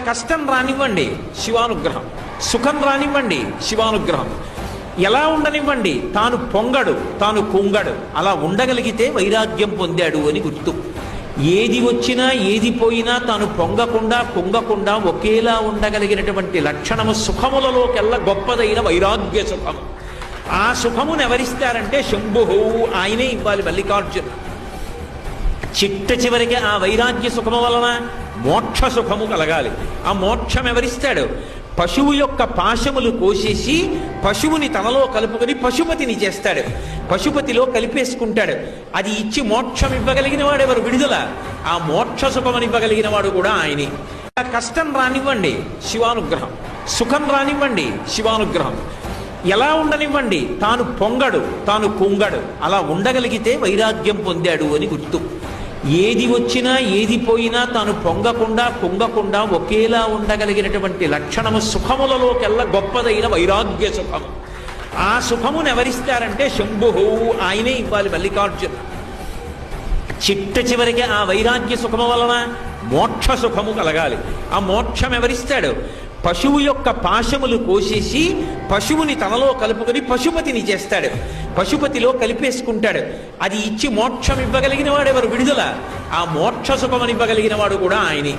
కష్టం రానివ్వండి శివానుగ్రహం, సుఖం రానివ్వండి శివానుగ్రహం, ఎలా ఉండనివ్వండి తాను పొంగడు తాను కుంగడు, అలా ఉండగలిగితే వైరాగ్యం పొందాడు అని గుర్తు. ఏది వచ్చినా ఏది పోయినా తాను పొంగకుండా కుంగకుండా ఒకేలా ఉండగలిగినటువంటి లక్షణము సుఖములలోకెల్లా గొప్పదైన వైరాగ్య సుఖము. ఆ సుఖమును ఎవరిస్తారంటే శంభు, ఆయనే ఇవ్వాలి మల్లికార్జున. చిట్ట చివరికి ఆ వైరాగ్య సుఖము వలన మోక్ష సుఖము కలగాలి. ఆ మోక్షం ఎవరిస్తాడు? పశువు యొక్క పాశములు కోసేసి పశువుని తనలో కలుపుకొని పశుపతిని చేస్తాడు, పశుపతిలో కలిపేసుకుంటాడు. అది ఇచ్చి మోక్షం ఇవ్వగలిగిన వాడు ఎవరు? విడుదల. ఆ మోక్ష సుఖమని ఇవ్వగలిగిన వాడు కూడా ఆయనే. కష్టం రానివ్వండి శివానుగ్రహం, సుఖం రానివ్వండి శివానుగ్రహం, ఎలా ఉండనివ్వండి తాను పొంగడు తాను కుంగడు, అలా ఉండగలిగితే వైరాగ్యం పొందాడు అని గుర్తు. ఏది వచ్చినా ఏది పోయినా తాను పొంగకుండా కుంగకుండా ఒకేలా ఉండగలిగినటువంటి లక్షణము సుఖములలోకెల్లా గొప్పదైన వైరాగ్య సుఖము. ఆ సుఖమును ఎవరిస్తారంటే శంభు, ఆయనే ఇవ్వాలి మల్లికార్జున. చిట్ట చివరికి ఆ వైరాగ్య సుఖము వలన మోక్ష సుఖము కలగాలి. ఆ మోక్షం ఎవరిస్తాడు? పశువు యొక్క పాశములు కోసేసి పశువుని తనలో కలుపుకొని పశుపతిని చేస్తాడు, పశుపతిలో కలిపేసుకుంటాడు. అది ఇచ్చి మోక్షం ఇవ్వగలిగిన వాడు ఎవరు? విడుదల. ఆ మోక్ష సుఖమని ఇవ్వగలిగిన వాడు కూడా ఆయనే.